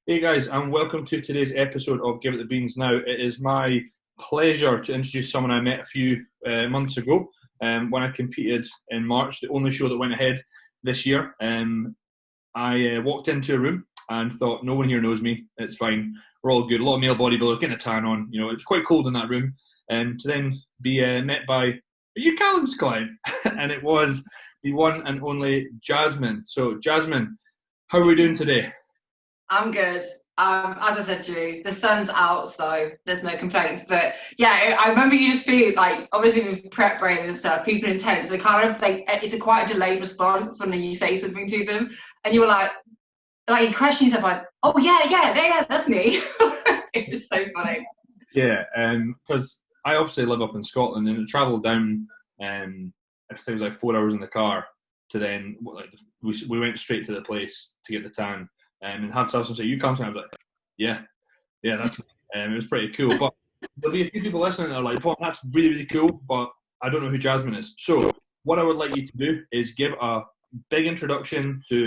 Hey guys, and welcome to today's episode of Give It the Beans. Now, it is my pleasure to introduce someone I met a few months ago when I competed in March, the only show that went ahead this year. I walked into a room and thought, no one here knows me. It's fine. We're all good. A lot of male bodybuilders getting a tan on. You know, it's quite cold in that room. To then be met by, are you Callum's client? And it was the one and only Jasmin. So, Jasmin, how are we doing today? I'm good. As I said to you, the sun's out, so there's no complaints. But yeah, I remember you just feel like, obviously with prep brain and stuff, people intense, they kind of like, it's a quite a delayed response when you say something to them. And you were like you question yourself, like, oh yeah, that's me. It was so funny. Yeah, because I obviously live up in Scotland, and to travel down, I think it was like 4 hours in the car to then like we went straight to the place to get the tan, and have to have some say you come to me. I was like, yeah, yeah, that's me. It was pretty cool. But there'll be a few people listening that are like, well, that's really really cool, but I don't know who Jasmine is. So what I would like you to do is give a big introduction to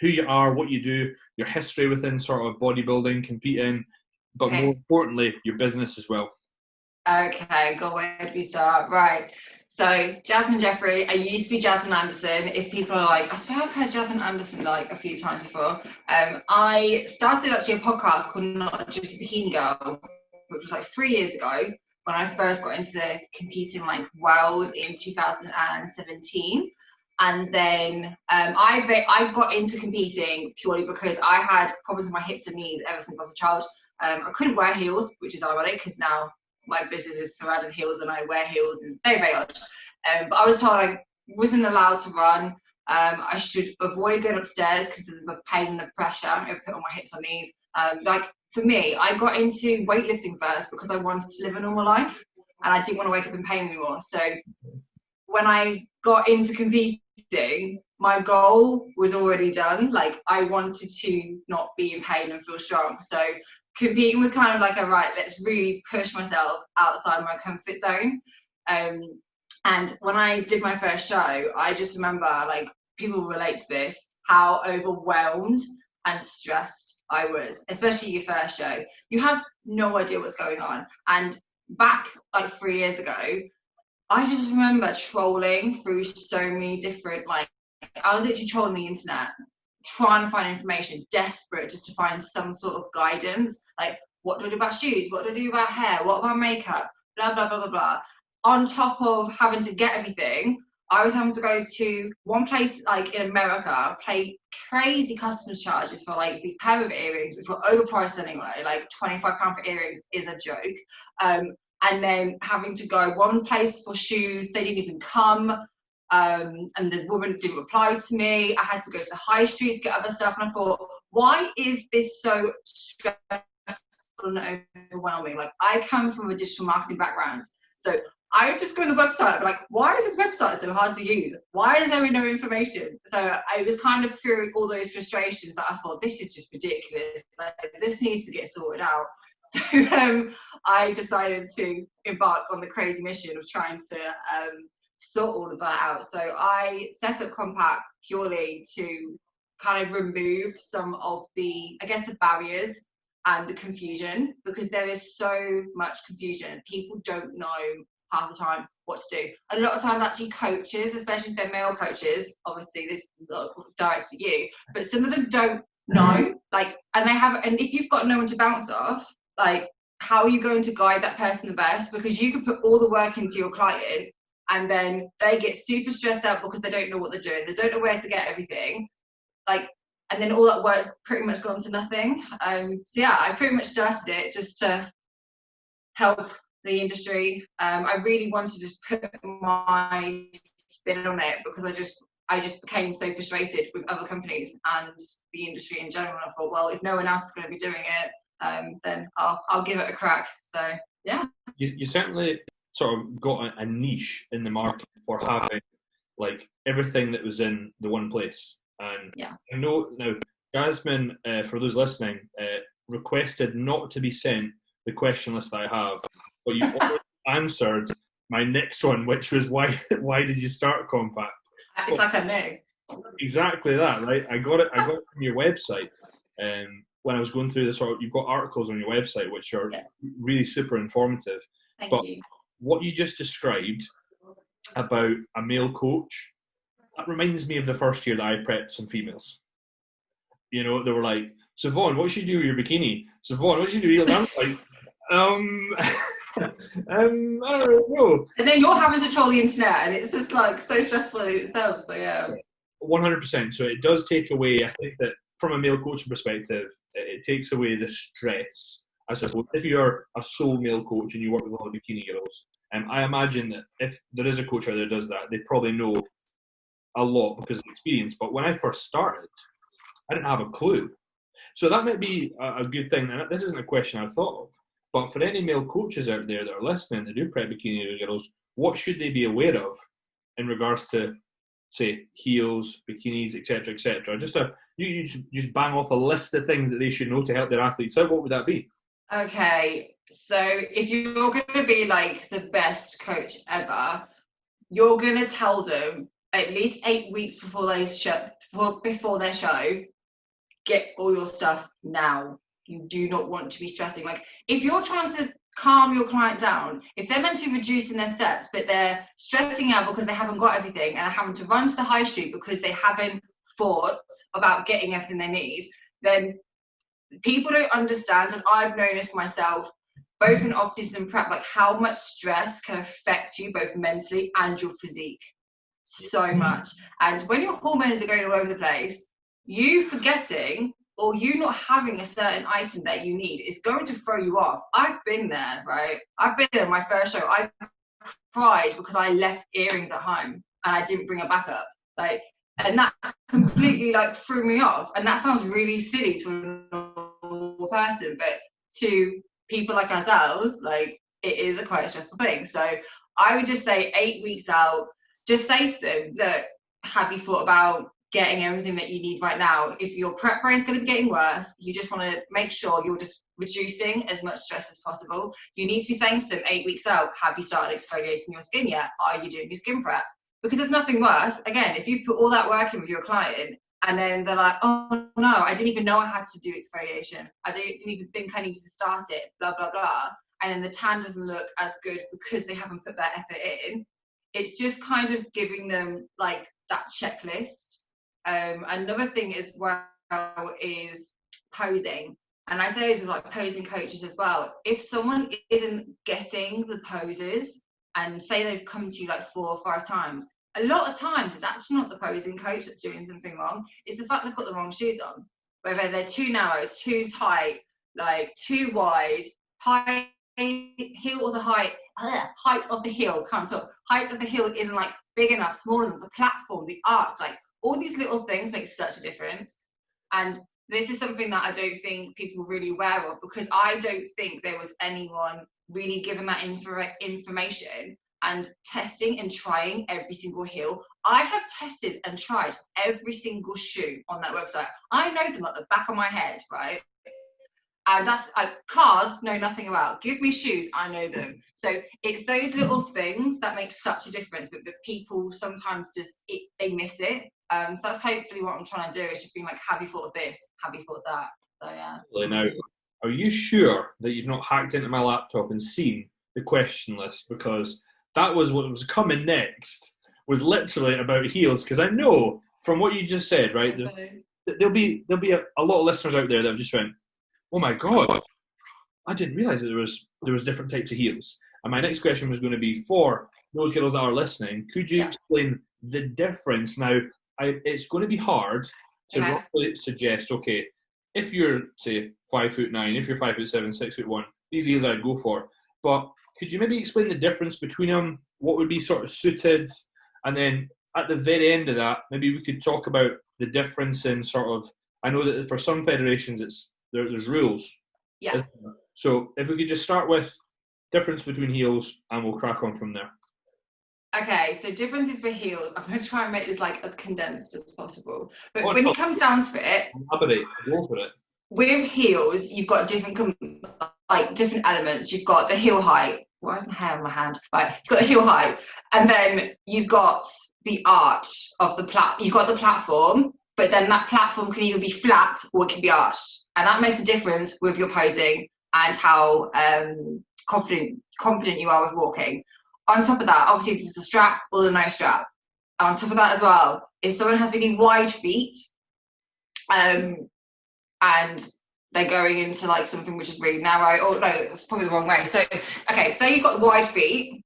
who you are, what you do, your history within sort of bodybuilding, competing, but more Okay. importantly, your business as well. Okay, go where do we start? Right. So Jasmin Jeffery, I used to be Jasmine Anderson. If people are like, I swear I've heard Jasmine Anderson like a few times before. I started actually a podcast called Not Just a Bikini Girl, which was like 3 years ago when I first got into the competing like world in 2017. And then I got into competing purely because I had problems with my hips and knees ever since I was a child. I couldn't wear heels, which is ironic because now my business is surrounded heels and I wear heels and it's very, very odd. But I was told I wasn't allowed to run. I should avoid going upstairs because of the pain and the pressure I put on my hips and knees. Like for me, I got into weightlifting first because I wanted to live a normal life and I didn't want to wake up in pain anymore. So when I got into competing, my goal was already done. Like I wanted to not be in pain and feel strong. So competing was kind of like a right, let's really push myself outside my comfort zone. Um, and when I did my first show, I just remember like people relate to this, how overwhelmed and stressed I was, especially your first show. You have no idea what's going on. And back like 3 years ago, I just remember trolling through so many different like I was literally trolling the internet, trying to find information, desperate just to find some sort of guidance. Like, what do I do about shoes? What do I do about hair? What about makeup? Blah blah blah blah blah. On top of having to get everything, I was having to go to one place like in America, pay crazy customs charges for like these pair of earrings, which were overpriced anyway. Like £25 for earrings is a joke. Um, and then having to go one place for shoes, they didn't even come. And the woman didn't reply to me. I had to go to the high street to get other stuff, and I thought, why is this so stressful and overwhelming? Like, I come from a digital marketing background, so I would just go to the website and be like, why is this website so hard to use? Why is there no information? So I was kind of through all those frustrations that I thought, this is just ridiculous. Like, this needs to get sorted out. So I decided to embark on the crazy mission of trying to sort all of that out. So I set up Compact purely to kind of remove some of the, I guess, the barriers and the confusion, because there is so much confusion. People don't know half the time what to do. A lot of times, actually, coaches, especially if they're male coaches, obviously this directs to you, but some of them don't know, like, and they have, and if you've got no one to bounce off, like, how are you going to guide that person the best? Because you could put all the work into your client and then they get super stressed out because they don't know what they're doing. They don't know where to get everything. Like, and then all that work's pretty much gone to nothing. So yeah, I pretty much started it just to help the industry. I really wanted to just put my spin on it because I just became so frustrated with other companies and the industry in general. And I thought, well, if no one else is going to be doing it, then I'll give it a crack. So yeah. You certainly sort of got a niche in the market for having like everything that was in the one place. And Yeah. I know now, Jasmine, for those listening, requested not to be sent the question list I have, but you already answered my next one, which was why did you start Compact? It's like I knew. Exactly that, right? I got it from your website. when I was going through the sort of, you've got articles on your website which are Yeah. really super informative. Thank you. What you just described about a male coach, that reminds me of the first year that I prepped some females. You know, they were like, so Vaughn, what should you do with your bikini? So Vaughn, what should you do with your... I'm like, I don't really know. And then you're having to troll the internet, and it's just like so stressful in itself. So yeah. 100%. So it does take away, I think that from a male coaching perspective, it takes away the stress. I suppose if you're a sole male coach and you work with a lot of bikini girls, I imagine that if there is a coach out there that does that, they probably know a lot because of experience. But when I first started, I didn't have a clue. So that might be a good thing. And this isn't a question I've thought of. But for any male coaches out there that are listening, that do prep bikini girls, what should they be aware of in regards to, say, heels, bikinis, etc., etc.? You just bang off a list of things that they should know to help their athletes out. What would that be? Okay, so if you're going to be like the best coach ever, you're going to tell them at least 8 weeks before their show, get all your stuff now. You do not want to be stressing. Like, if you're trying to calm your client down, if they're meant to be reducing their steps, but they're stressing out because they haven't got everything and are having to run to the high street because they haven't thought about getting everything they need, then people don't understand. And I've known this for myself, both in off-season and prep, like how much stress can affect you both mentally and your physique so much. And when your hormones are going all over the place, you forgetting or you not having a certain item that you need is going to throw you off. I've been there, right? I've been there in my first show. I cried because I left earrings at home and I didn't bring a backup. Like, and that completely like threw me off. And that sounds really silly to a normal person, but to people like ourselves, like, it is a quite a stressful thing. So I would just say 8 weeks out, just say to them, look, have you thought about getting everything that you need right now? If your prep brain is going to be getting worse, you just want to make sure you're just reducing as much stress as possible. You need to be saying to them 8 weeks out, have you started exfoliating your skin yet? Are you doing your skin prep? Because there's nothing worse, again, if you put all that work in with your client and then they're like, oh no, I didn't even know I had to do exfoliation. I didn't even think I needed to start it, blah, blah, blah. And then the tan doesn't look as good because they haven't put that effort in. It's just kind of giving them like that checklist. Another thing as well is posing. And I say this with like posing coaches as well. If someone isn't getting the poses and say they've come to you like 4 or 5 times, a lot of times it's actually not the posing coach that's doing something wrong. It's the fact they've got the wrong shoes on. Whether they're too narrow, too tight, like too wide, high heel or the height of the heel, can't talk. Height of the heel isn't like big enough, small enough, the platform, the arch, like all these little things make such a difference. And this is something that I don't think people are really aware of, because I don't think there was anyone really given that information and testing and trying every single heel. I have tested and tried every single shoe on that website. I know them at the back of my head, right? And that's cars know nothing about. Give me shoes, I know them. So it's those little things that make such a difference, but people sometimes just they miss it. So that's hopefully what I'm trying to do, is just being like, have you thought of this? Have you thought of that? So yeah. Now, are you sure that you've not hacked into my laptop and seen the question list? Because that was what was coming next, was literally about heels. Because I know from what you just said, right, there'll be a lot of listeners out there that have just went, oh my God, I didn't realise that there was different types of heels. And my next question was going to be, for those girls that are listening, could you explain the difference? Now, it's going to be hard to roughly suggest, okay, if you're, say, 5'9", if you're 5'7", 6'1", these heels I'd go for. But could you maybe explain the difference between them? What would be sort of suited? And then at the very end of that, maybe we could talk about the difference in sort of, I know that for some federations there's rules. Yeah. So if we could just start with difference between heels, and we'll crack on from there. Okay, so differences for heels. I'm going to try and make this like as condensed as possible. But when it comes down to it, go for it. With heels, you've got different elements. You've got the heel height. Why is my hair on my hand? Right, you've got the heel height, and then you've got the arch of the you've got the platform, but then that platform can either be flat or it can be arched. and that makes a difference with your posing and how confident you are with walking. On top of that, obviously there's a strap or the no strap. On top of that as well, if someone has really wide feet, and they're going into like something which is really narrow, or no, it's probably the wrong way. So, okay, say you've got wide feet.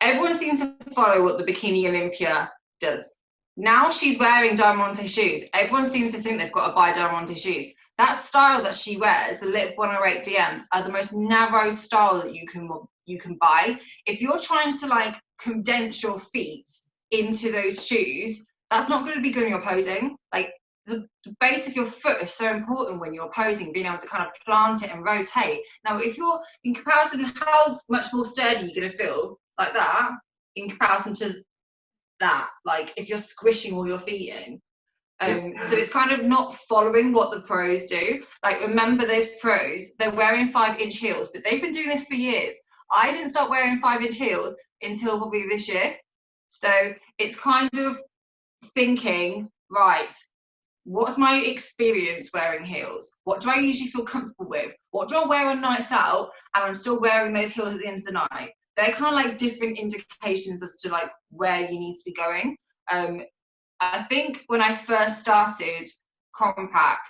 Everyone seems to follow what the Bikini Olympia does. Now she's wearing Diamante shoes. Everyone seems to think they've got to buy Diamante shoes. That style that she wears, the Lip 108 DMs, are the most narrow style that you can buy. If you're trying to like condense your feet into those shoes, that's not going to be good when you're posing. Like the base of your foot is so important when you're posing, being able to kind of plant it and rotate. Now, if you're in comparison, how much more sturdy you're going to feel like that in comparison to that, like if you're squishing all your feet in. So it's kind of not following what the pros do. Like, remember, those pros, they're wearing 5-inch heels, but they've been doing this for years. I didn't start wearing 5-inch heels until probably this year. So it's kind of thinking, right, what's my experience wearing heels? What do I usually feel comfortable with? What do I wear on nights out and I'm still wearing those heels at the end of the night? They're kind of like different indications as to like where you need to be going. I think when I first started Compact,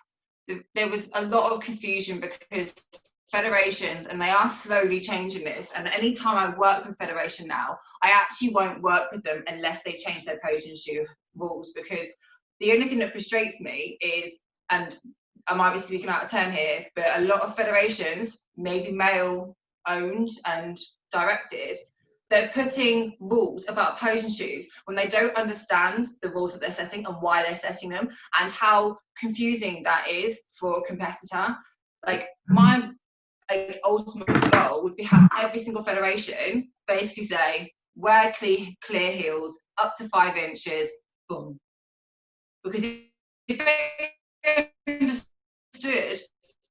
there was a lot of confusion because federations, and they are slowly changing this, and anytime I work with federation now, I actually won't work with them unless they change their posing shoe rules, because the only thing that frustrates me is, and I might be speaking out of turn here, but a lot of federations, maybe male owned and directed, they're putting rules about posing shoes when they don't understand the rules that they're setting and why they're setting them, and how confusing that is for a competitor. Like, my ultimate goal would be have every single federation basically say, wear clear heels up to 5 inches, boom. Because if they understood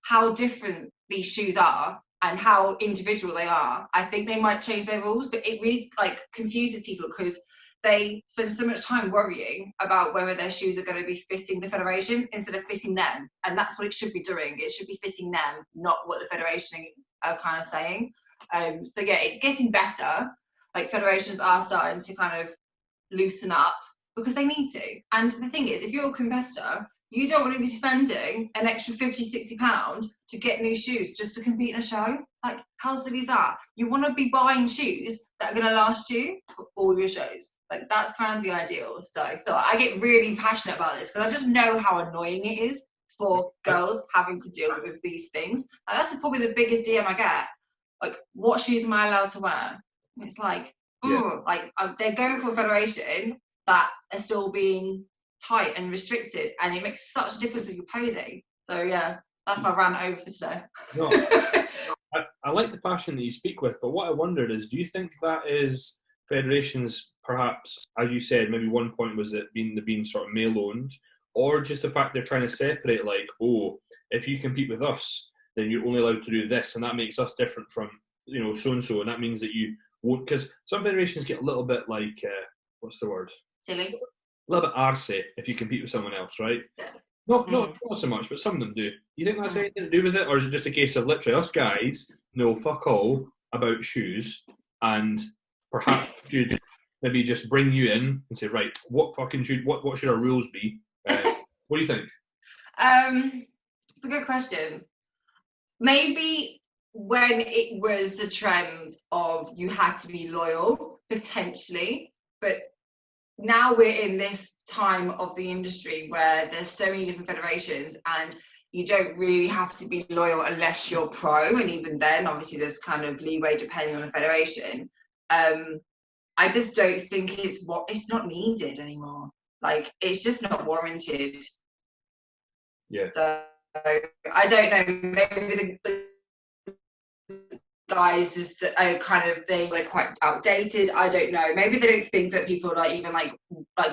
how different these shoes are and how individual they are, I think they might change their rules. But it really like confuses people because they spend so much time worrying about whether their shoes are going to be fitting the federation instead of fitting them, and that's what it should be doing. It should be fitting them, not what the federation are kind of saying. So yeah, it's getting better. Like, federations are starting to kind of loosen up because they need to. And the thing is, if you're a competitor, you don't want to be spending an extra £50-60 to get new shoes just to compete in a show. Like, how silly is that? You want to be buying shoes that are going to last you for all your shows. Like, that's kind of the ideal. So I get really passionate about this because I just know how annoying it is for girls having to deal with these things. And that's probably the biggest DM I get. Like, what shoes am I allowed to wear? And it's like, like they're going for a federation that are still being tight and restricted, and it makes such a difference with your posing. So yeah, that's my rant over for today. No, I like the passion that you speak with, but what I wondered is, do you think that is federations, perhaps, as you said, maybe one point was it being sort of male owned, or just the fact they're trying to separate, like, oh, if you compete with us, then you're only allowed to do this, and that makes us different from, you know, so and so, and that means that you won't, because some federations get a little bit like, what's the word? Silly. A little bit arsey if you compete with someone else, right? Yeah. Not so much, but some of them do. You think that's anything to do with it, or is it just a case of literally us guys know fuck all about shoes, and perhaps should maybe just bring you in and say, right, what should our rules be? What do you think? It's a good question. Maybe when it was the trend of you had to be loyal, potentially, but now we're in this time of the industry where there's so many different federations and you don't really have to be loyal unless you're pro, and even then obviously there's kind of leeway depending on the federation. I just don't think it's not needed anymore. Like, it's just not warranted. Yeah. So I don't know, maybe the guys just kind of they're quite outdated. I don't know, maybe they don't think that people are even like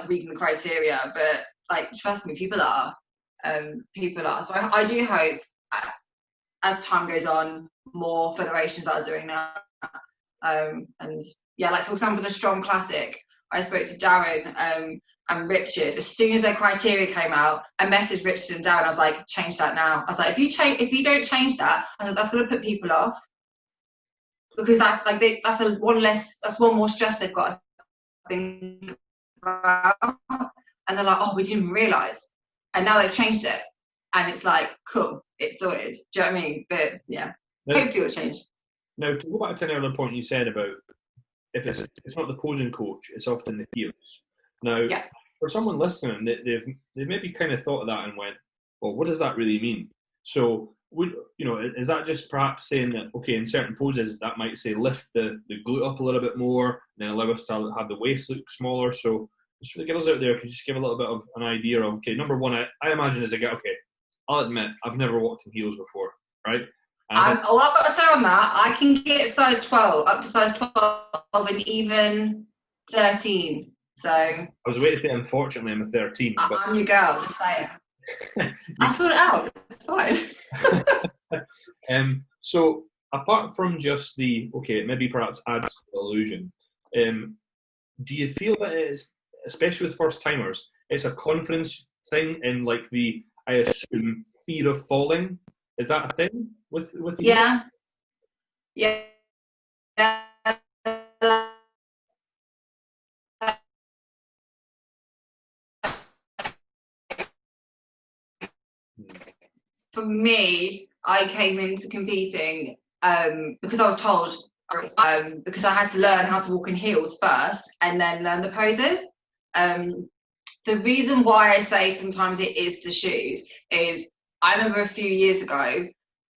reading the criteria, but like, trust me, people are. So I do hope as time goes on more federations are doing that. And yeah, like for example the Strong Classic, I spoke to Darren, and Richard, as soon as their criteria came out, I messaged Richard and Darren. I was like, change that now. I was like, if you don't change that, I said, that's going to put people off, because that's like that's one more stress they've got to think about. And they're like, oh, we didn't realise, and now they've changed it, and it's like, cool, it's sorted. Do you know what I mean? But yeah, hopefully it'll change. Now, to go back to an earlier point you said about if it's not the posing coach, it's often the heels. Now, for someone listening, they've maybe kind of thought of that and went, well, what does that really mean? So, is that just perhaps saying that, okay, in certain poses, that might say lift the glute up a little bit more, and then allow us to have the waist look smaller? So, just for the girls out there, if you just give a little bit of an idea of, okay, number one, I imagine as a guy, okay, I'll admit, I've never walked in heels before, right? All I've got to say on that, I can get size 12, up to size 12, and even 13. So I was waiting to say, unfortunately, I'm a 13. But I'm your girl, just saying. I sort it out. It's fine. So apart from just it maybe perhaps adds to the illusion, do you feel that it is, especially with first timers, it's a confidence thing in like I assume, fear of falling? Is that a thing with you? Yeah. For me, I came into competing because I was told, because I had to learn how to walk in heels first and then learn the poses. The reason why I say sometimes it is the shoes is I remember a few years ago,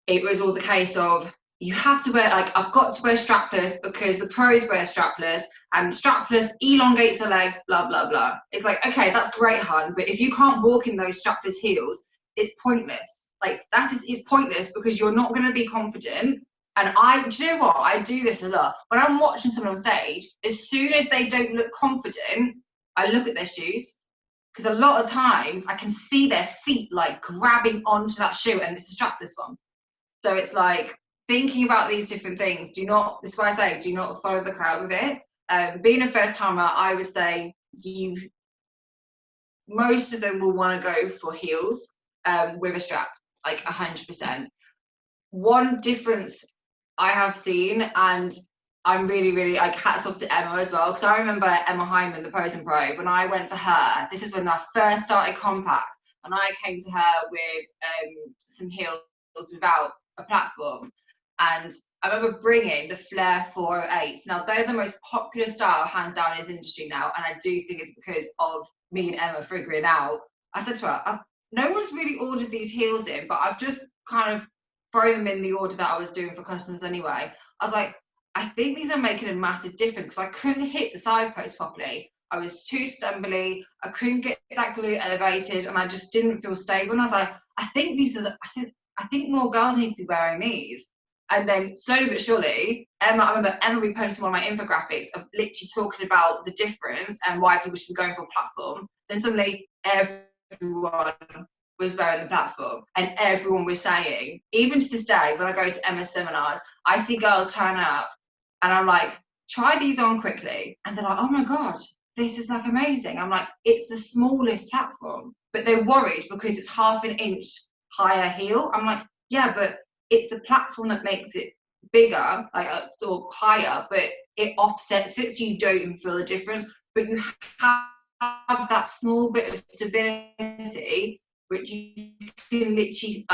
it was all the case of you have to wear, I've got to wear strapless because the pros wear strapless, and strapless elongates the legs, blah, blah, blah. It's like, okay, that's great, hun, but if you can't walk in those strapless heels, it's pointless. It's pointless because you're not going to be confident. And do you know what? I do this a lot. When I'm watching someone on stage, as soon as they don't look confident, I look at their shoes. Because a lot of times I can see their feet grabbing onto that shoe, and it's a strapless one. So it's like thinking about these different things. This is why I say, do not follow the crowd with it. Being a first timer, I would say most of them will want to go for heels with a strap, 100%. One difference I have seen, and I'm really, really hats off to Emma as well, because I remember Emma Hyman, the posing pro, when I went to her, this is when I first started Compact, and I came to her with some heels without a platform, and I remember bringing the Flair 408s. Now they're the most popular style hands down in this industry now, and I do think it's because of me and Emma figuring out. I said to her, no one's really ordered these heels in, but I've just kind of thrown them in the order that I was doing for customers anyway. I was like, I think these are making a massive difference, because I couldn't hit the side post properly. I was too stumbly. I couldn't get that glute elevated, and I just didn't feel stable. And I was like, I think more girls need to be wearing these. And then slowly but surely, I remember Emma reposted one of my infographics of literally talking about the difference and why people should be going for a platform. Then suddenly everyone was wearing the platform, and everyone was saying, even to this day, when I go to Emma's seminars, I see girls turn up, and I'm like, try these on quickly. And they're like, oh my God, this is amazing. I'm like, it's the smallest platform, but they're worried because it's half an inch higher heel. I'm like, yeah, but it's the platform that makes it bigger, or higher, but it offsets it, so you don't even feel the difference. But you have that small bit of stability, which you can literally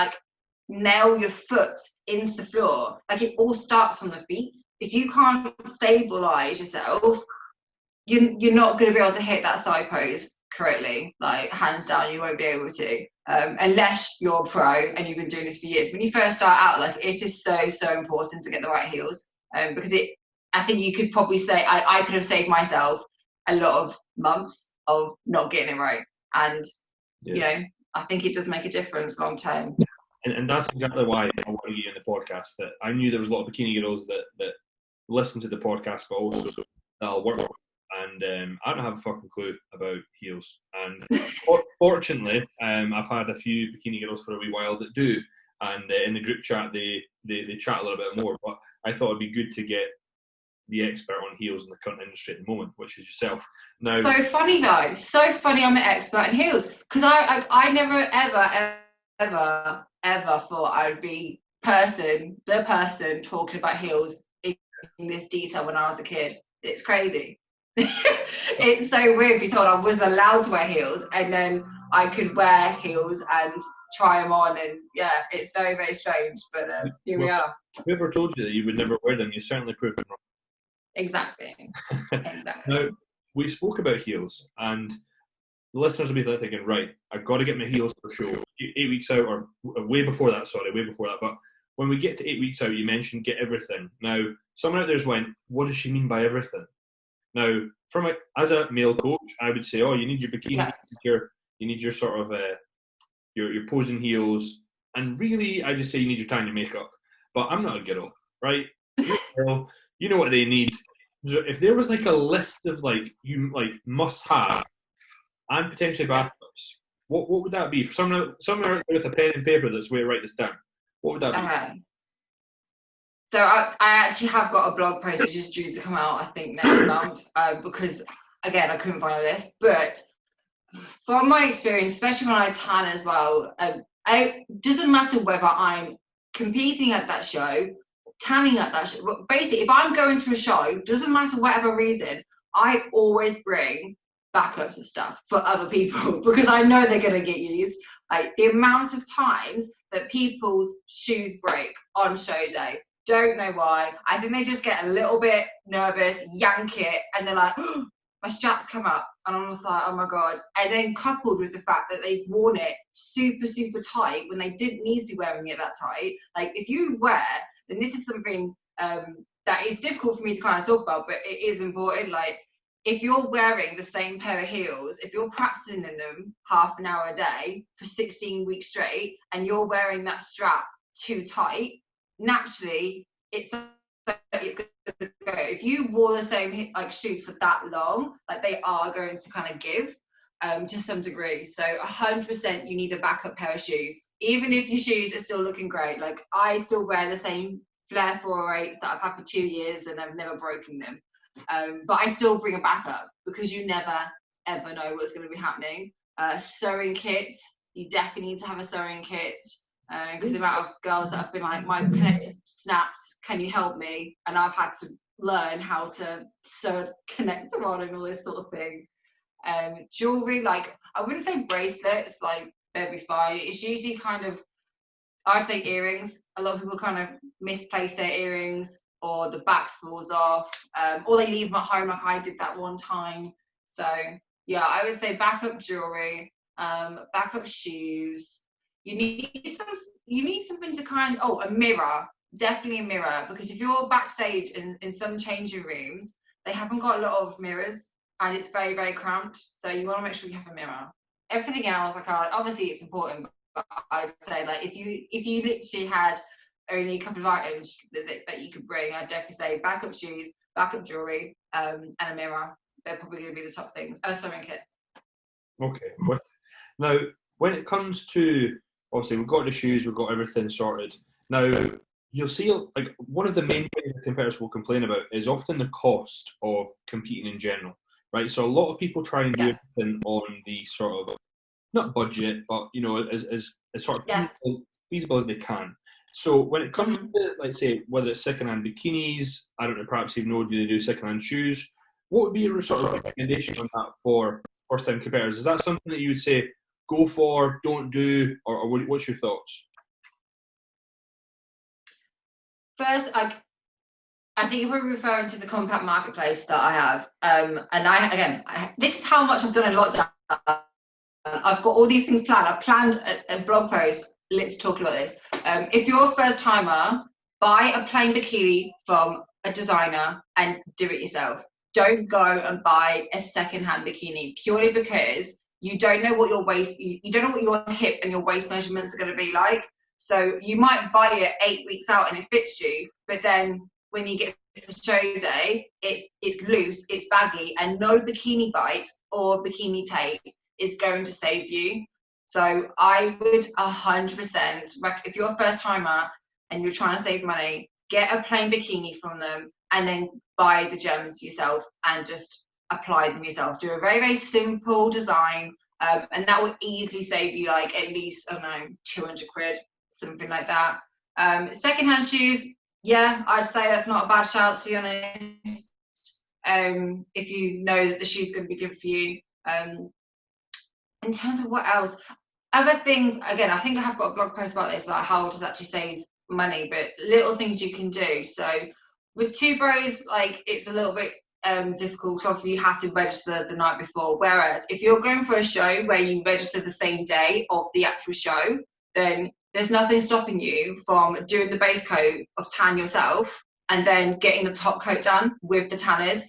nail your foot into the floor. It all starts from the feet. If you can't stabilize yourself, you're not going to be able to hit that side pose correctly. Hands down, you won't be able to, unless you're a pro and you've been doing this for years. When you first start out, it is so important to get the right heels, because I think you could probably say I could have saved myself a lot of months of not getting it right, and I think it does make a difference long term. And that's exactly why I wanted you in the podcast. That I knew there was a lot of bikini girls that listen to the podcast, but also that'll work. And I don't have a fucking clue about heels. And fortunately, I've had a few bikini girls for a wee while that do. And in the group chat, they chat a little bit more. But I thought it'd be good to get the expert on heels in the current industry at the moment, which is yourself. Now, so funny though, so funny. I'm an expert in heels because I never ever thought I'd be the person talking about heels in this detail when I was a kid. It's crazy. It's so weird to be told I wasn't allowed to wear heels, and then I could wear heels and try them on, and yeah, it's very, very strange. But here we are. Whoever told you that you would never wear them, you certainly proved them wrong. Exactly. Now, we spoke about heels, and the listeners will be thinking, right, I've got to get my heels for show. 8 weeks out, or way before that, but when we get to 8 weeks out, you mentioned get everything. Now, someone out there's went, what does she mean by everything? Now, as a male coach, I would say, you need your bikini, you need your sort of your posing heels, and really, I just say you need your tie and your makeup. But I'm not a girl, right? You're a girl, you know what they need. If there was like a list of must have and potentially backups, what would that be? For someone out there with a pen and paper that's way to write this down, what would that be? So I actually have got a blog post which is due to come out, I think, next month, because, again, I couldn't find a list. But from my experience, especially when I tan as well, it doesn't matter whether I'm competing at that show, tanning at that show. But basically, if I'm going to a show, doesn't matter whatever reason, I always bring backups of stuff for other people because I know they're going to get used. Like the amount of times that people's shoes break on show day. Don't know why. I think they just get a little bit nervous, yank it, and they're like, oh, my straps come up. And I'm just like, oh my God. And then coupled with the fact that they've worn it super, super tight when they didn't need to be wearing it that tight. Like if you wear, then this is something that is difficult for me to kind of talk about, but it is important. Like if you're wearing the same pair of heels, if you're practicing in them half an hour a day for 16 weeks straight, and you're wearing that strap too tight, naturally it's going to go. If you wore the same shoes for that long, they are going to kind of give to some degree. So 100% you need a backup pair of shoes, even if your shoes are still looking great. Like I still wear the same Flair 408s that I've had for 2 years and I've never broken them, but I still bring a backup because you never ever know what's going to be happening. Sewing kit, you definitely need to have a sewing kit. Because the amount of girls that have been like, my connector snaps, can you help me? And I've had to learn how to sew a connector on and all this sort of thing. Jewelry, I wouldn't say bracelets, they'd be fine. It's usually kind of, I'd say earrings. A lot of people kind of misplace their earrings, or the back falls off, or they leave them at home like I did that one time. So yeah, I would say backup jewelry, backup shoes. You need something to a mirror, definitely a mirror, because if you're backstage in some changing rooms, they haven't got a lot of mirrors and it's very, very cramped. So you want to make sure you have a mirror. Everything else, obviously it's important, but I would say if you literally had only a couple of items that you could bring, I'd definitely say backup shoes, backup jewelry, and a mirror. They're probably going to be the top things, and a sewing kit. Okay. Now, when it comes to, obviously, we've got the shoes, we've got everything sorted. Now, you'll see, one of the main things that competitors will complain about is often the cost of competing in general, right? So a lot of people try and do everything on the sort of, not budget, but, as sort of feasible as they can. So when it comes to, say, whether it's secondhand bikinis, I don't know, perhaps even know, do they do secondhand shoes? What would be your sort of recommendation on that for first-time competitors? Is that something that you would say, go for, don't do, or what's your thoughts? First, I think if we're referring to the compact marketplace that I have, and this is how much I've done in lockdown. I've got all these things planned. I've planned a blog post to talk about this. If you're a first timer, buy a plain bikini from a designer and do it yourself. Don't go and buy a second-hand bikini, purely because you don't know what your waist, you don't know what your hip and your waist measurements are going to be like. So you might buy it 8 weeks out and it fits you, but then when you get to show day, it's loose, it's baggy, and no bikini bite or bikini tape is going to save you. So I would 100%, if you're a first timer and you're trying to save money, get a plain bikini from them, and then buy the gems yourself and just apply them yourself. Do a very, very simple design, and that would easily save you like at least, I don't know, 200 quid, something like that. Secondhand shoes, yeah, I'd say that's not a bad shout, to be honest. If you know that the shoe's going to be good for you. In terms of what else, other things, again, I think I have got a blog post about this, like how to actually save money, but little things you can do. So with Two Bros, like it's a little bit difficult. So obviously you have to register the night before. Whereas if you're going for a show where you register the same day of the actual show, then there's nothing stopping you from doing the base coat of tan yourself and then getting the top coat done with the tanners,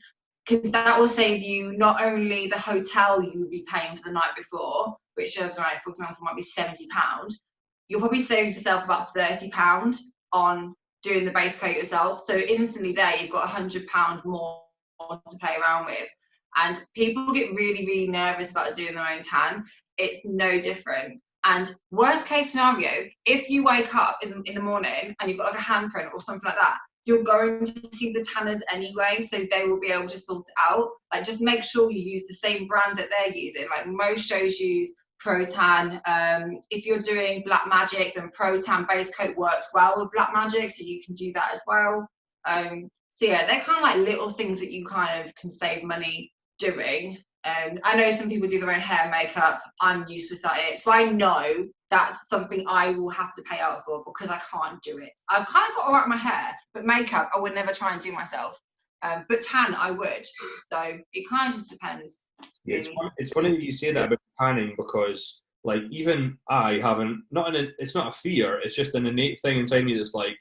because that will save you not only the hotel you would be paying for the night before, which is, right, for example, might be £70. You'll probably save yourself about £30 on doing the base coat yourself. So instantly there, you've got £100 more to play around with. And people get really, really nervous about doing their own tan. It's no different. And worst case scenario, if you wake up in the morning and you've got like a handprint or something like that, you're going to see the tanners anyway, so they will be able to sort it out. Like, just make sure you use the same brand that they're using. Like, most shows use Pro Tan. If you're doing Black Magic, then Pro Tan base coat works well with Black Magic, so you can do that as well. So yeah, they're kind of like little things that you kind of can save money doing. I know some people do their own hair and makeup. I'm useless at it, so I know that's something I will have to pay out for because I can't do it. I've kind of got all right with my hair, but makeup I would never try and do myself. But tan I would. So it kind of just depends. Yeah, it's funny that you say that about tanning, because like even I haven't, it's not a fear, it's just an innate thing inside me that's like,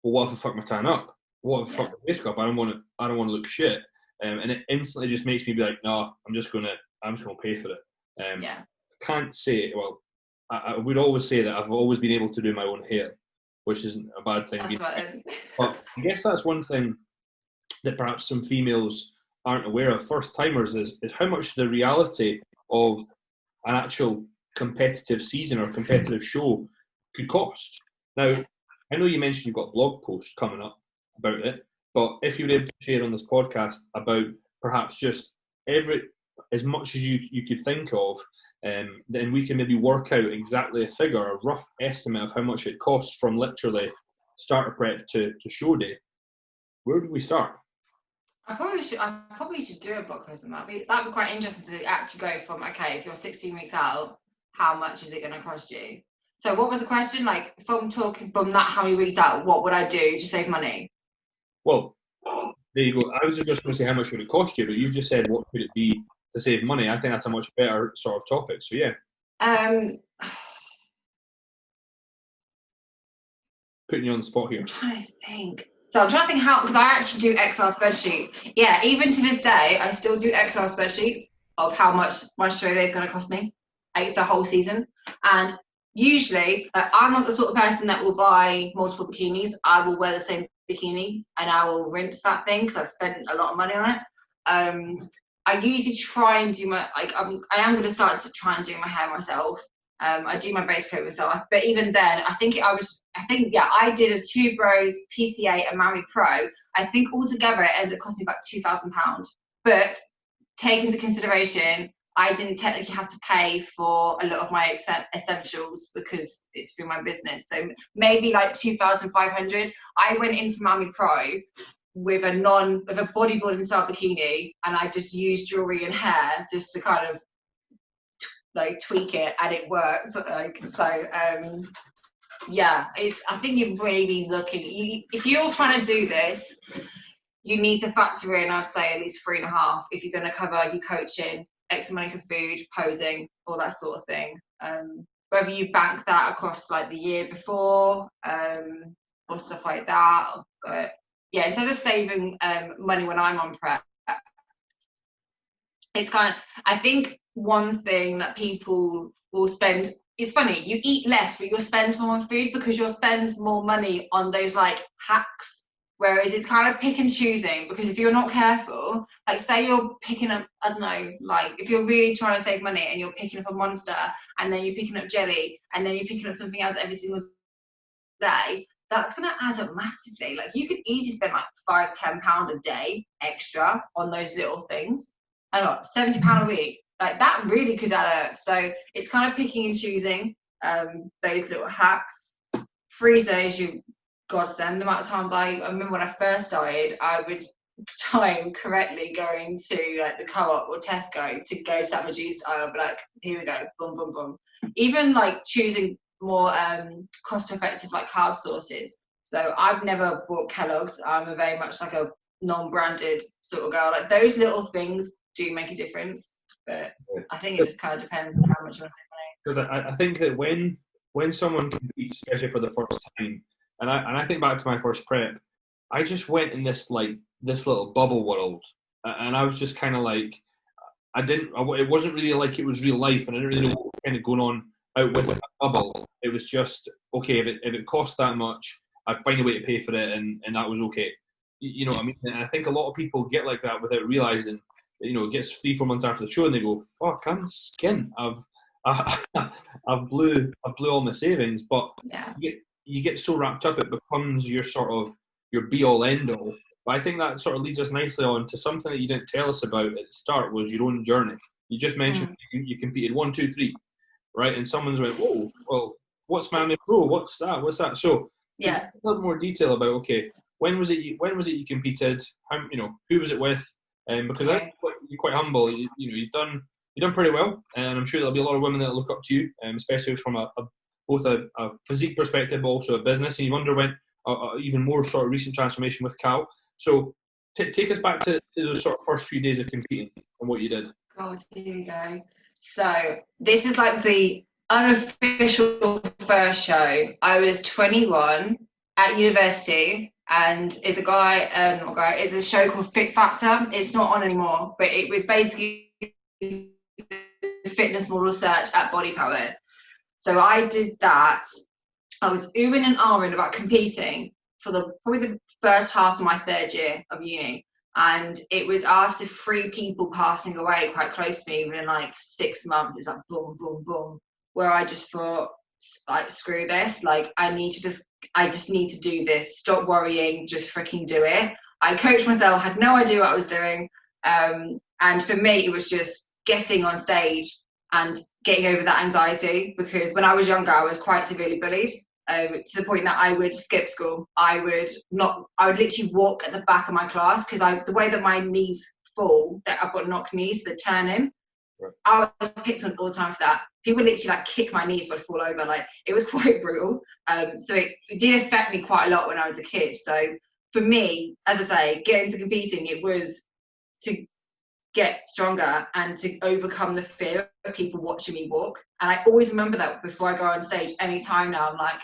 well, what if I fuck my tan up? What if I fuck my makeup up? I don't want to look shit. And it instantly just makes me be like, no, I'm just gonna pay for it. I can't say, well, I would always say that I've always been able to do my own hair, which isn't a bad thing. But I guess that's one thing that perhaps some females aren't aware of, first timers, is how much the reality of an actual competitive season or competitive show could cost. Now, I know you mentioned you've got blog posts coming up about it, but if you were able to share on this podcast about perhaps just as much as you could think of, then we can maybe work out exactly a figure, a rough estimate of how much it costs from literally starter prep to show day. Where do we start? I probably should do a blog post on that. That'd be quite interesting to actually go from, okay, if you're 16 weeks out, how much is it going to cost you? So what was the question? Like, from that how many weeks out, what would I do to save money? Well, there you go. I was just going to say how much would it cost you, but you've just said what could it be to save money. I think that's a much better sort of topic. So yeah. Putting you on the spot here. I'm trying to think. So I'm trying to think how, because I actually do Excel spreadsheet. Yeah, even to this day, I still do Excel spreadsheets of how much my show day is going to cost me, like the whole season. And usually, I'm not the sort of person that will buy multiple bikinis. I will wear the same bikini and I will rinse that thing because I spent a lot of money on it. I usually try and do I am going to start to try and do my hair myself. I do my base coat myself, but even then, I did a Two Bros, PCA, and Marry Pro. I think altogether it ended up costing me about £2,000. But take into consideration, I didn't technically have to pay for a lot of my essentials because it's through my business. So maybe like 2,500. I went into Marry Pro with a bodybuilding style bikini, and I just used jewelry and hair just to kind of like tweak it, and it worked. I think you're maybe looking, if you're trying to do this, you need to factor in, I'd say, at least 3.5 if you're going to cover your coaching, extra money for food, posing, all that sort of thing. Whether you bank that across like the year before or stuff like that. But yeah, instead of saving money when I'm on prep, it's kind of, I think one thing that people will spend, it's funny, you eat less but you'll spend more on food because you'll spend more money on those like hacks, whereas it's kind of pick and choosing, because if you're not careful, like say you're picking up, I don't know, like if you're really trying to save money and you're picking up a Monster and then you're picking up jelly and then you're picking up something else every single day, that's going to add up massively. Like, you could easily spend like £5-10 a day extra on those little things. And what, £70 a week? Like, that really could add up. So it's kind of picking and choosing those little hacks. Freezers, you godsend. The amount of times I remember when I first started, I would time correctly going to like the Co-op or Tesco to go to that reduced aisle, but like, here we go, boom, boom, boom. Even like choosing more cost-effective like carb sources. So I've never bought Kellogg's. I'm a very much like a non-branded sort of girl. Like, those little things do make a difference, but I think it just kind of depends on how much you want to Because I think that when someone competes, especially for the first time, and I think back to my first prep, I just went in this little bubble world, and I was just kind of like, it wasn't really like it was real life, and I didn't really know what was kind of going on out with that bubble. It was just, okay, if it cost that much, I'd find a way to pay for it, and that was okay. You know what I mean? And I think a lot of people get like that without realising. You know, it gets 3-4 months after the show, and they go, "Fuck, I'm skint. I've blew all my savings." But yeah. you get so wrapped up, it becomes your sort of your be all end all. But I think that sort of leads us nicely on to something that you didn't tell us about at the start, was your own journey. You just mentioned you competed 1, 2, 3, right? And someone's went, "Whoa, well, what's Miami Pro? What's that? What's that?" So Yeah. a little more detail about, okay, when was it you competed? How, who was it with? Because I think you're quite humble. You've done pretty well, and I'm sure there'll be a lot of women that look up to you, especially from both a physique perspective, but also a business. And you've underwent even more sort of recent transformation with Cal. So take us back to those sort of first few days of competing and what you did. God, here we go. So this is like the unofficial first show. I was 21 at university, and it's a show called Fit Factor. It's not on anymore, but it was basically the fitness model search at Body Power. So I did that. I was oohing and ahhing about competing for probably the first half of my third year of uni. And it was after 3 people passing away quite close to me within like 6 months. It's like boom, boom, boom, where I just thought, like, screw this. Like, I just need to do this. Stop worrying, just freaking do it. I coached myself, had no idea what I was doing. And for me, it was just getting on stage and getting over that anxiety, because when I was younger, I was quite severely bullied. To the point that I would skip school. I would literally walk at the back of my class, because the way that my knees fall, that I've got knock knees, the turning. Right. I was picked on all the time for that. People literally like kick my knees, would fall over. Like, it was quite brutal. So it did affect me quite a lot when I was a kid. So for me, as I say, getting to competing, it was to get stronger and to overcome the fear of people watching me walk. And I always remember that before I go on stage. Anytime now, I'm like,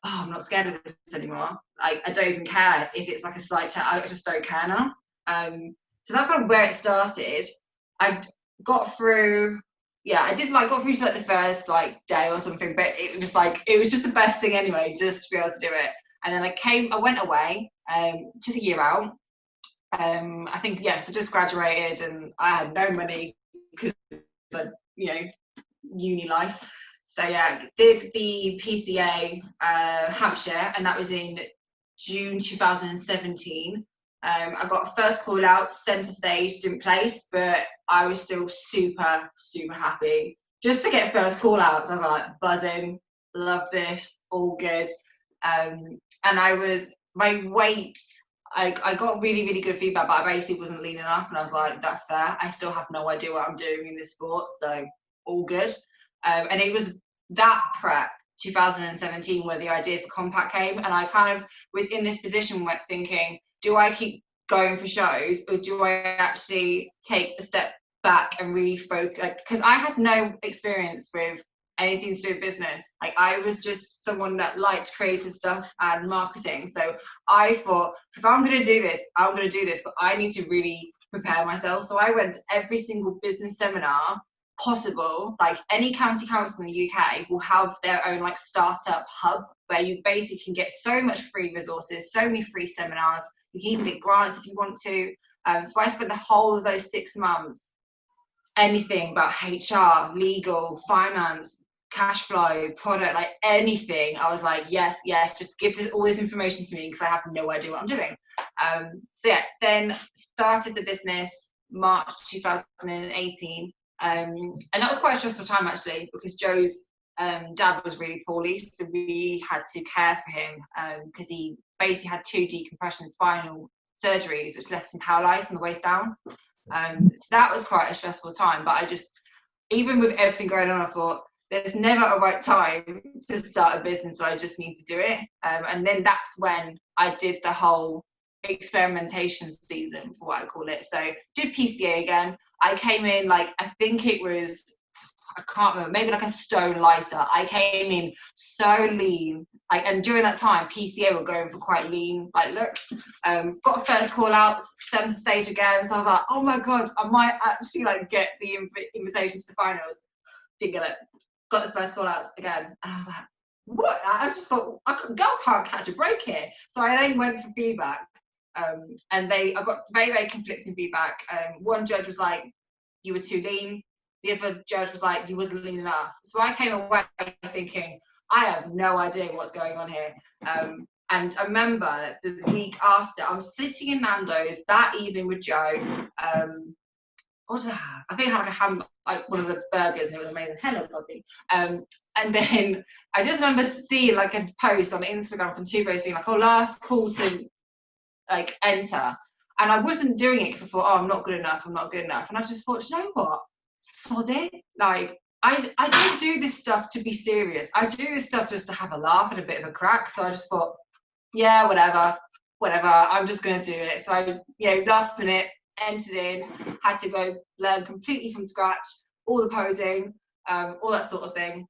oh, I'm not scared of this anymore. Like, I don't even care if it's like a slight turn. I just don't care now. So that's kind of where it started. I got through to like the first like day or something, but it was just the best thing anyway, just to be able to do it. And then I went away, took a year out. I think, yes, I just graduated and I had no money because uni life. So yeah, did the PCA Hampshire, and that was in June 2017. I got first call out, centre stage, didn't place, but I was still super, super happy. Just to get first call outs, I was like buzzing, love this, all good. And my weight, I got really, really good feedback, but I basically wasn't lean enough, and I was like, that's fair. I still have no idea what I'm doing in this sport, so all good. And it was that prep 2017 where the idea for Compact came, and I kind of was in this position where thinking, do I keep going for shows, or do I actually take a step back and really focus? Because I had no experience with anything to do with business. Like, I was just someone that liked creative stuff and marketing. So I thought, if I'm going to do this, I'm going to do this, but I need to really prepare myself. So I went to every single business seminar possible. Like, any county council in the UK will have their own like startup hub where you basically can get so much free resources, so many free seminars. You can even get grants if you want to. So I spent the whole of those 6 months, anything about HR, legal, finance, cash flow, product, like anything. I was like, yes, just give all this information to me because I have no idea what I'm doing. So yeah, then started the business March 2018. And that was quite a stressful time actually, because Joe's dad was really poorly, so we had to care for him because he basically had 2 decompression spinal surgeries, which left him paralysed from the waist down. So that was quite a stressful time. But I just, even with everything going on, I thought there's never a right time to start a business, so I just need to do it. And then that's when I did the whole experimentation season, for what I call it. So did PCA again. I came in like, I think it was, I can't remember, maybe like a stone lighter. I came in so lean, like, and during that time PCA were going for quite lean like looks. Got a first call out, center stage again, so I was like, oh my god, I might actually like get the invitation to the finals. Didn't get it. Got the first call out again, and I was like, what? I just thought, girl can't catch a break here. So I then went for feedback, and I got very, very conflicting feedback. One judge was like, you were too lean. The other judge was like, you wasn't lean enough. So I came away thinking, I have no idea what's going on here. And I remember the week after, I was sitting in Nando's that evening with Joe. What did I have? I think I had like one of the burgers, and it was amazing. Hello, Bobby. And then I just remember seeing like a post on Instagram from two bros being like, oh, last call to like enter. And I wasn't doing it because I thought, oh, I'm not good enough. And I just thought, you know what? Sod it. Like, I don't do this stuff to be serious. I do this stuff just to have a laugh and a bit of a crack. So I just thought, yeah, whatever. I'm just going to do it. So I, last minute, entered in, had to go learn completely from scratch, all the posing, all that sort of thing.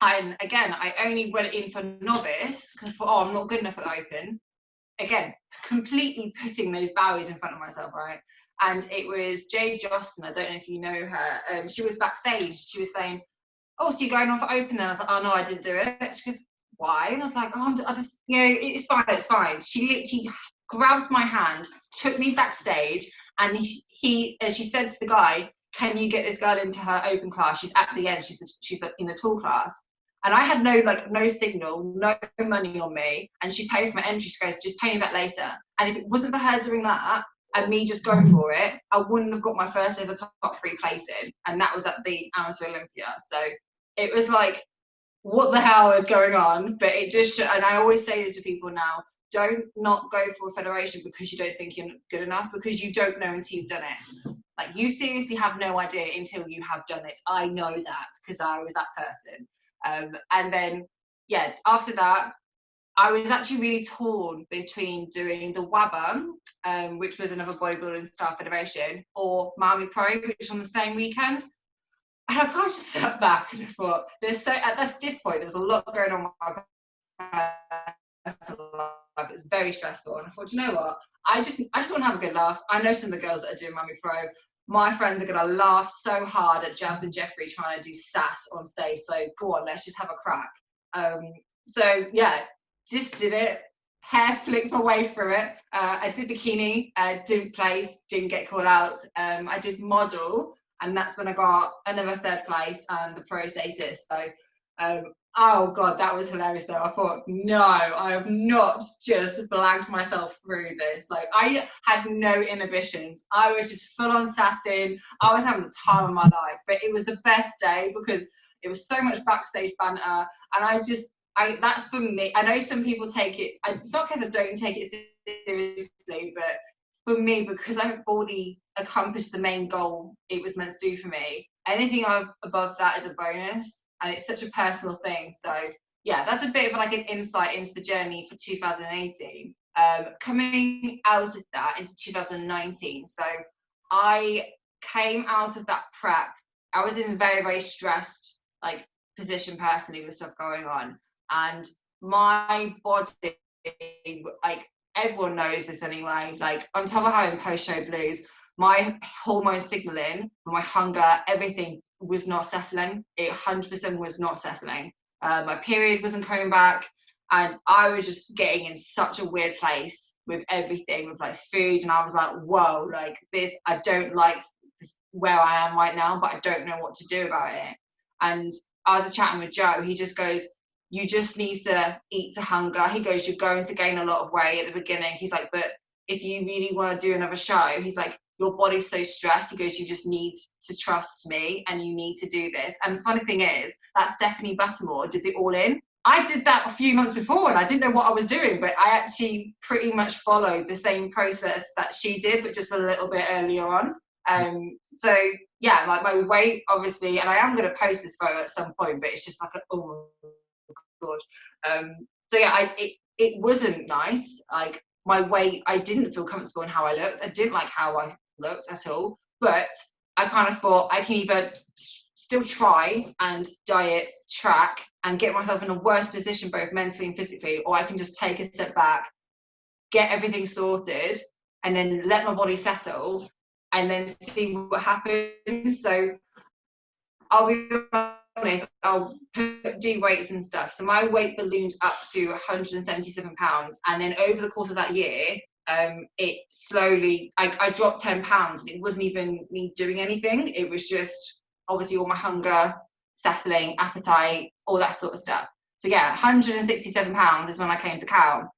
And again, I only went in for novice because I thought, oh, I'm not good enough at open. Again, completely putting those barriers in front of myself, right? And it was Jade Jocelyn, I don't know if you know her, she was backstage, she was saying, oh, so you're going on for open? And I was like, oh no, I didn't do it. She goes, why? And I was like, oh, I just, it's fine. She literally grabs my hand, took me backstage, and she said to the guy, can you get this girl into her open class? She's at the end, she's in the tall class. And I had no signal, no money on me, and she paid for my entry. She goes, just pay me back later. And if it wasn't for her doing that and me just going for it, I wouldn't have got my first ever top 3 placing, and that was at the Amateur Olympia. So it was like, what the hell is going on? But it just, and I always say this to people now, don't not go for a federation because you don't think you're good enough, because you don't know until you've done it. Like, you seriously have no idea until you have done it. I know that because I was that person. And then, after that, I was actually really torn between doing the WABA, which was another bodybuilding style federation, or Miami Pro, which was on the same weekend. And I kind of just sat back and thought, at this point, there was a lot going on with my personal life. It was very stressful. And I thought, you know what? I just want to have a good laugh. I know some of the girls that are doing Miami Pro. My friends are going to laugh so hard at Jasmin Jeffery trying to do sass on stage. So go on, let's just have a crack. Just did it. Hair flicked my way through it. I did bikini, didn't place, didn't get called out. I did model, and that's when I got another 3rd place and the pro sass. So, oh God, that was hilarious though. I thought, no, I have not just blanked myself through this. Like, I had no inhibitions. I was just full on sassing. I was having the time of my life, but it was the best day because it was so much backstage banter. And that's for me. I know some people take it, it's not because I don't take it seriously, but for me, because I've already accomplished the main goal it was meant to do for me, anything above that is a bonus. And it's such a personal thing. So yeah, that's a bit of like an insight into the journey for 2018. Coming out of that into 2019. So I came out of that prep. I was in a very, very stressed like position personally with stuff going on. And my body, like, everyone knows this anyway, like, on top of having post-show blues, my hormone signaling, my hunger, everything was not settling. It 100% was not settling. My period wasn't coming back, and I was just getting in such a weird place with everything, with like food, and I was like, whoa, like this, I don't like this, where I am right now, but I don't know what to do about it. And I was chatting with Joe, he just goes, you just need to eat to hunger. He goes, you're going to gain a lot of weight at the beginning. He's like, but if you really want to do another show, he's like, your body's so stressed. He goes, you just need to trust me and you need to do this. And the funny thing is, that Stephanie Buttermore did the All In. I did that a few months before and I didn't know what I was doing, but I actually pretty much followed the same process that she did, but just a little bit earlier on. So yeah, like my weight, obviously, and I am going to post this photo at some point, but it's just like, oh my God. So yeah, it wasn't nice. Like my weight, I didn't feel comfortable in how I looked. I didn't like how I looked at all, but I kind of thought I can either still try and diet, track, and get myself in a worse position both mentally and physically, or I can just take a step back, get everything sorted, and then let my body settle and then see what happens. So I'll be honest, I'll do weights and stuff. So my weight ballooned up to 177 pounds, and then over the course of that year, it slowly, I dropped 10 pounds, and it wasn't even me doing anything. It was just obviously all my hunger, settling, appetite, all that sort of stuff. So yeah, 167 pounds is when I came to Cal.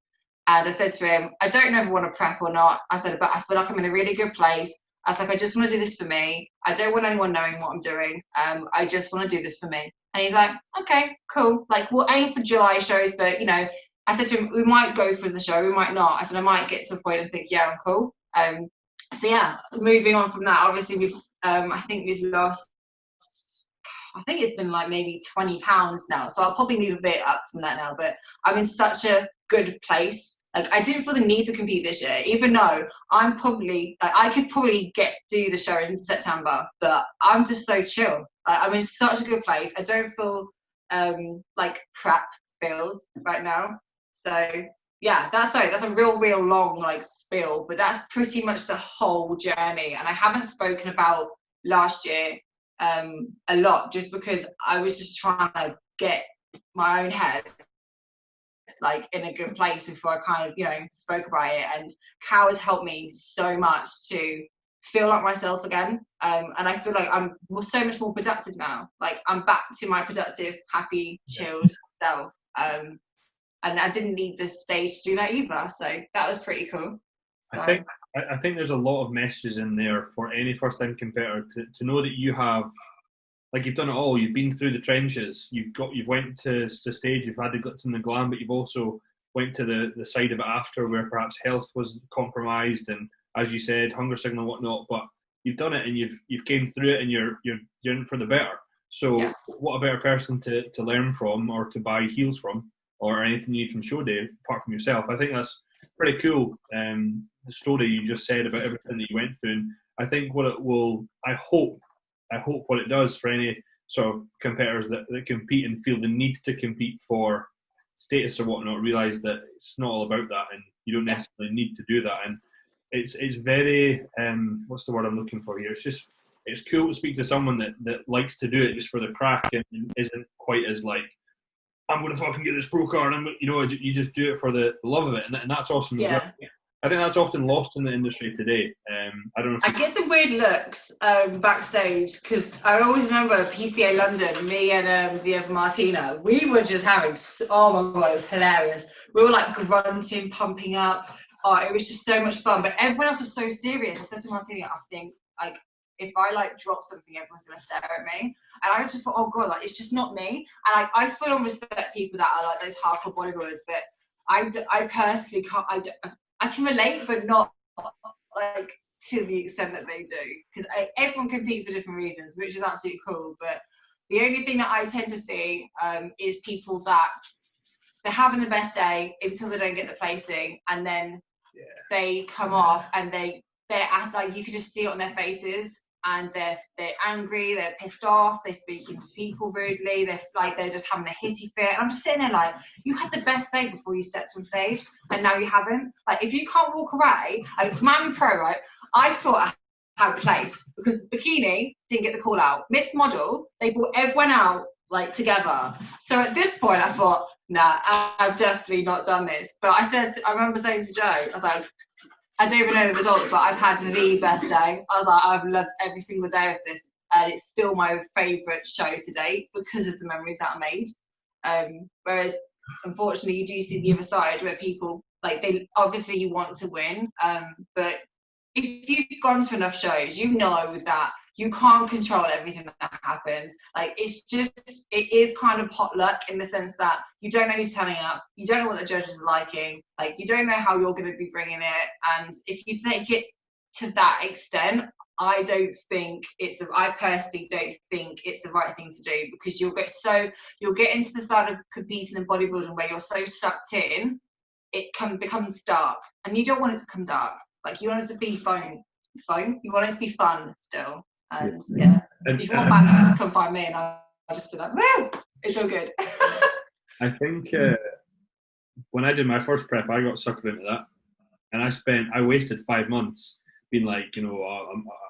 And I said to him, I don't know if I want to prep or not. I said, but I feel like I'm in a really good place. I was like, I just want to do this for me. I don't want anyone knowing what I'm doing. I just want to do this for me. And he's like, okay, cool. Like, we'll aim for July shows, but, you know, I said to him, we might go for the show, we might not. I said, I might get to a point and think, yeah, I'm cool. So yeah, moving on from that, obviously we've, I think we've lost, I think it's been like maybe 20 pounds now. So I'll probably move a bit up from that now, but I'm in such a good place. Like, I didn't feel the need to compete this year, even though I'm probably, like, I could probably do the show in September, but I'm just so chill. I'm in such a good place. I don't feel like prep feels right now. So yeah, that's a real long like spiel, but that's pretty much the whole journey. And I haven't spoken about last year a lot, just because I was just trying to get my own head like in a good place before I kind of, you know, spoke about it. And Cal has helped me so much to feel like myself again, and I feel like I'm so much more productive now. Like, I'm back to my productive, happy, chilled self, and I didn't need this stage to do that either, so that was pretty cool. So, I think there's a lot of messages in there for any first time competitor to know that you have, like, you've done it all. You've been through the trenches. You've went to the stage. You've had the glitz and the glam, but you've also went to the side of it after, where perhaps health was compromised, and as you said, hunger signal and whatnot. But you've done it, and you've came through it, and you're in for the better. So yeah. What a better person to learn from, or to buy heels from, or anything you need from show day apart from yourself. I think that's pretty cool. The story you just said about everything that you went through. And I think what it will, I hope what it does for any sort of competitors that compete and feel the need to compete for status or whatnot, realise that it's not all about that, and you don't necessarily need to do that. And it's very, what's the word I'm looking for here? It's cool to speak to someone that likes to do it just for the crack, and isn't quite as like, I'm going to fucking get this pro card, and you just do it for the love of it, and that's awesome as well. I think that's often lost in the industry today. I don't know. I get some weird looks backstage, because I always remember PCA London, me and the other Martina, we were just having, oh my God, it was hilarious. We were like grunting, pumping up. Oh, it was just so much fun. But everyone else was so serious. I said to Martina, I think, like, if I like drop something, everyone's gonna stare at me. And I just thought, oh God, like, it's just not me. And I full on respect people that are like those hardcore bodybuilders, but I personally can't. I can relate, but not like to the extent that they do, because everyone competes for different reasons, which is absolutely cool. But the only thing that I tend to see is people that they're having the best day until they don't get the placing, and then they come off and they're like, you could just see it on their faces, and they're angry, they're pissed off, they're speaking to people rudely, they're just having a hissy fit. And I'm just sitting there like, you had the best day before you stepped on stage, and now you haven't. Like, if you can't walk away, like Miami Pro, right? I thought I had a place, because bikini didn't get the call out. Miss Model, they brought everyone out like together. So at this point, I thought, nah, I've definitely not done this. But I remember saying to Joe, I was like, I don't even know the results, but I've had the best day. I was like, I've loved every single day of this and it's still my favourite show to date because of the memories that I made. Whereas, unfortunately, you do see the other side where people, like, they obviously you want to win, but if you've gone to enough shows, you know that you can't control everything that happens. Like, it is kind of potluck in the sense that you don't know who's turning up, you don't know what the judges are liking, like, you don't know how you're going to be bringing it. And if you take it to that extent, I personally don't think it's the right thing to do, because you'll get into the side of competing in bodybuilding where you're so sucked in, it becomes dark, and you don't want it to become dark. Like, you want it to be fun. You want it to be fun still. And if you want banter, just come find me, and I'll just be like, woo, it's all good. I think when I did my first prep, I got sucked into that, and I wasted 5 months being like, I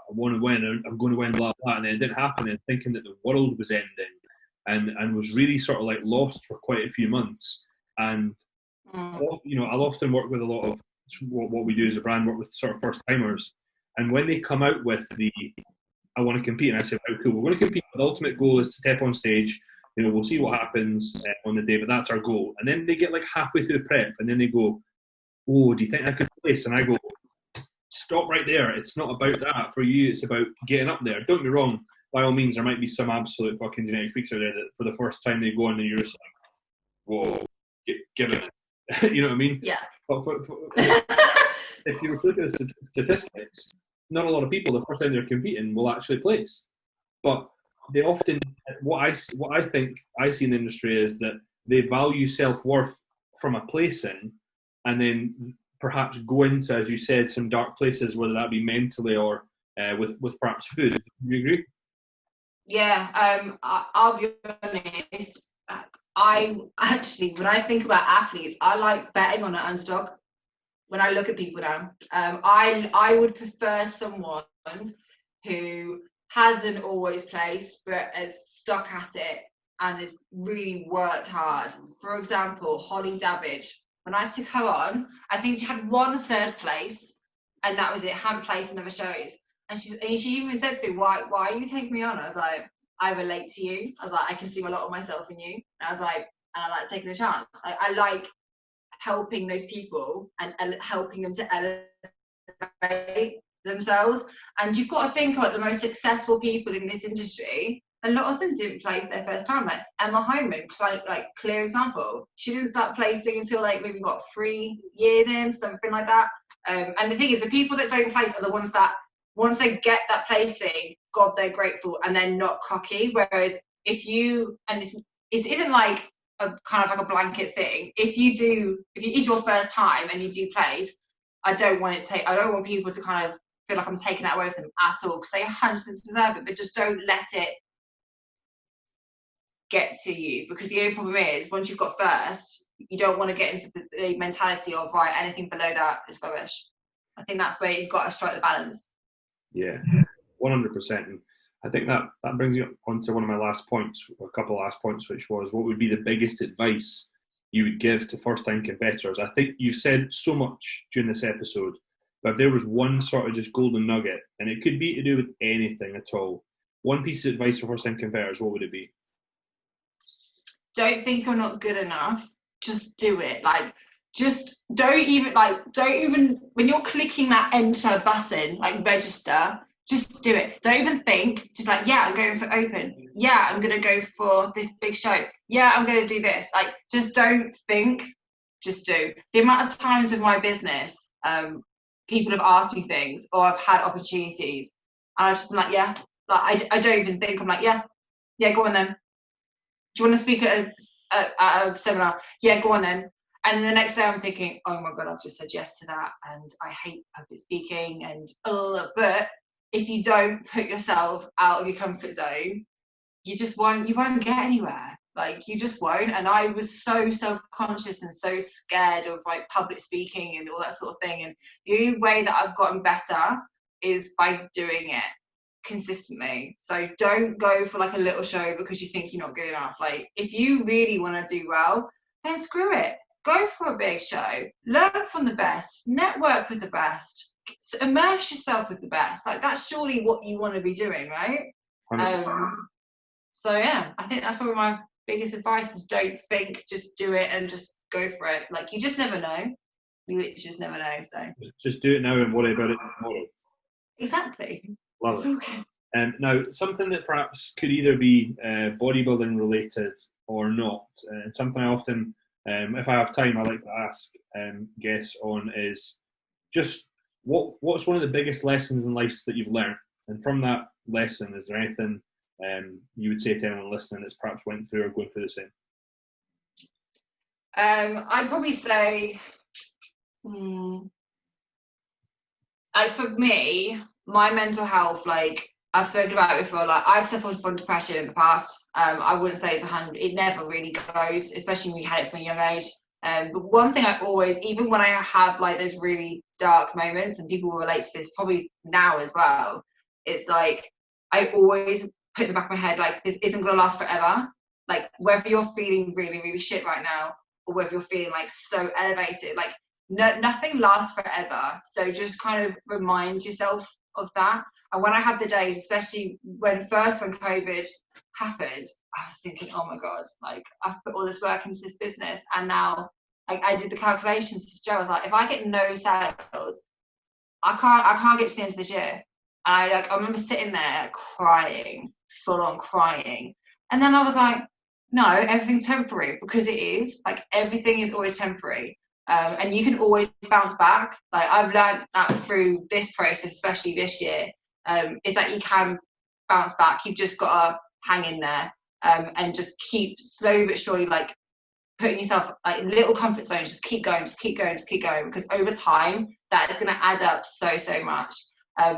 want to win, I'm going to win, blah blah, and then it didn't happen, and thinking that the world was ending, and was really sort of like lost for quite a few months. And I'll often work with a lot of what we do as a brand, work with sort of first timers, and when they come out with I want to compete, and I say, oh, cool, we're going to compete, but the ultimate goal is to step on stage, we'll see what happens on the day, but that's our goal. And then they get like halfway through the prep, and then they go, oh, do you think I could place? And I go, stop right there, it's not about that for you, it's about getting up there. Don't be wrong, by all means, there might be some absolute fucking genetic freaks out there that for the first time they go on and you're just like, whoa, given it. You know what I mean? Yeah. But if you look at the statistics, not a lot of people, the first time they're competing, will actually place. But they often, what I think I see in the industry is that they value self-worth from a placing, and then perhaps go into, as you said, some dark places, whether that be mentally or with perhaps food. Do you agree? Yeah, I'll be honest. I actually, when I think about athletes, I like betting on an underdog. When I look at people now, I would prefer someone who hasn't always placed, but has stuck at it and has really worked hard. For example, Holly Davidge. When I took her on, I think she had 1 third place, and that was it. Hadn't placed in other shows. And she even said to me, "Why are you taking me on?" I was like, "I relate to you." I was like, "I can see a lot of myself in you." And I was like, "And I like taking a chance." I like helping those people and helping them to elevate themselves. And you've got to think about the most successful people in this industry. A lot of them didn't place their first time. Like Emma Hyman, like clear example. She didn't start placing until like maybe 3 years in, something like that. And the thing is, the people that don't place are the ones that once they get that placing, God, they're grateful and they're not cocky. Whereas if you, and it isn't like a kind of like a blanket thing. If it is your first time and you do place, I don't want people to kind of feel like I'm taking that away from them at all, because they 100% deserve it. But just don't let it get to you, because the only problem is once you've got first, you don't want to get into the mentality of, right, anything below that is rubbish. I think that's where you've got to strike the balance. Yeah, 100%. And I think that brings you on to one of my last points, a couple of last points, which was, what would be the biggest advice you would give to first-time competitors? I think you've said so much during this episode, but if there was one sort of just golden nugget, and it could be to do with anything at all, one piece of advice for first-time competitors, what would it be? Don't think you're not good enough. Just do it. Like, just don't even when you're clicking that enter button, like register, just do it. Don't even think. Just like, yeah, I'm going for open. Yeah, I'm gonna go for this big show. Yeah, I'm gonna do this. Like, just don't think. Just do. The amount of times in my business, people have asked me things, or I've had opportunities, and I've just been like, yeah. Like, I don't even think. I'm like, yeah, go on then. Do you want to speak at a seminar? Yeah, go on then. And the next day I'm thinking, oh my God, I've just said yes to that, and I hate public speaking, and but if you don't put yourself out of your comfort zone, you won't get anywhere. Like, you just won't. And I was so self-conscious and so scared of like public speaking and all that sort of thing. And the only way that I've gotten better is by doing it consistently. So don't go for like a little show because you think you're not good enough. Like, if you really want to do well, then screw it. Go for a big show, learn from the best, network with the best, immerse yourself with the best. Like, that's surely what you want to be doing, right? So yeah, I think that's probably my biggest advice is don't think, just do it and just go for it. Like you just never know. You literally just never know. So Just do it now and worry about it tomorrow. exactly. Love It's it. all good. Now, something that perhaps could either be bodybuilding related or not, and something I often, if I have time, I like to ask guests on is just what's one of the biggest lessons in life that you've learned, and from that lesson, is there anything you would say to anyone listening that's perhaps went through or going through the same? I'd probably say, like for me, my mental health, like I've spoken about it before, like I've suffered from depression in the past. I wouldn't say it's 100. It never really goes, especially when you had it from a young age. But one thing I always, even when I have like those really dark moments, and people will relate to this probably now as well, it's like I always put in the back of my head, like this isn't gonna last forever. Like whether you're feeling really, really shit right now, or whether you're feeling like so elevated, like nothing lasts forever. So just kind of remind yourself of that. And when I had the days, especially when COVID happened, I was thinking, oh my God, like I've put all this work into this business, and now like I did the calculations to Joe. I was like, if I get no sales, I can't get to the end of this year. And I remember sitting there crying, full on crying. And then I was like, no, everything's temporary, because it is. Like everything is always temporary. And you can always bounce back. Like I've learned that through this process, especially this year, is that you can bounce back. You've just got to hang in there, and just keep slowly but surely, like putting yourself like in little comfort zones. Just keep going, just keep going, just keep going, because over time that is going to add up so much.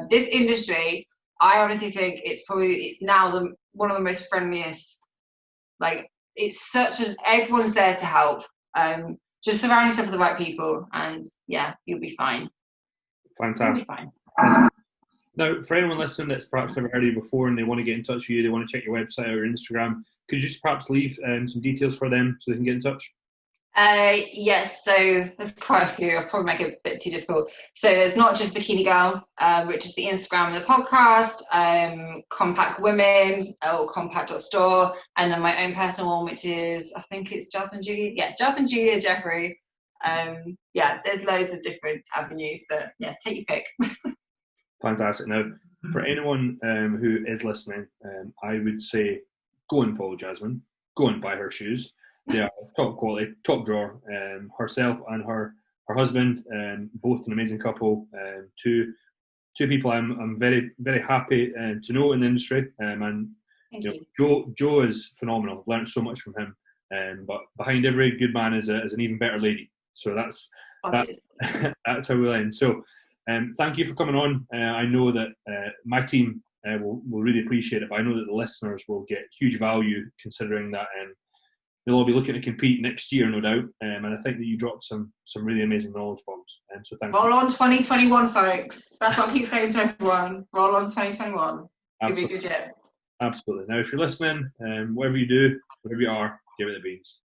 This industry, I honestly think it's now one of the most friendliest. Like it's everyone's there to help. Just surround yourself with the right people, and yeah, you'll be fine. Fantastic. You'll be fine. Now, for anyone listening that's perhaps never heard of you before and they want to get in touch with you, they want to check your website or your Instagram, could you just perhaps leave some details for them so they can get in touch? Yes, so there's quite a few. I'll probably make it a bit too difficult. So there's not just Bikini Girl, which is the Instagram and the podcast, Compact Women's, or compact.store, and then my own personal one, which is, I think it's Jasmin Jeffery. Yeah, there's loads of different avenues, but yeah, take your pick. Fantastic. Now, for anyone who is listening, I would say go and follow Jasmin. Go and buy her shoes. They are top quality, top drawer. Herself and her husband, both an amazing couple. Two people I'm very, very happy to know in the industry. And Joe is phenomenal. I've learned so much from him. But behind every good man is an even better lady. So that's how we'll end. So thank you for coming on. I know that my team will really appreciate it, but I know that the listeners will get huge value, considering that they'll all be looking to compete next year, no doubt. And I think that you dropped some really amazing knowledge bombs. So thank you. Roll on 2021, folks. That's what I keep saying to everyone. Roll on 2021. It'll be a good year. Absolutely. Now, if you're listening, whatever you do, wherever you are, give it the beans.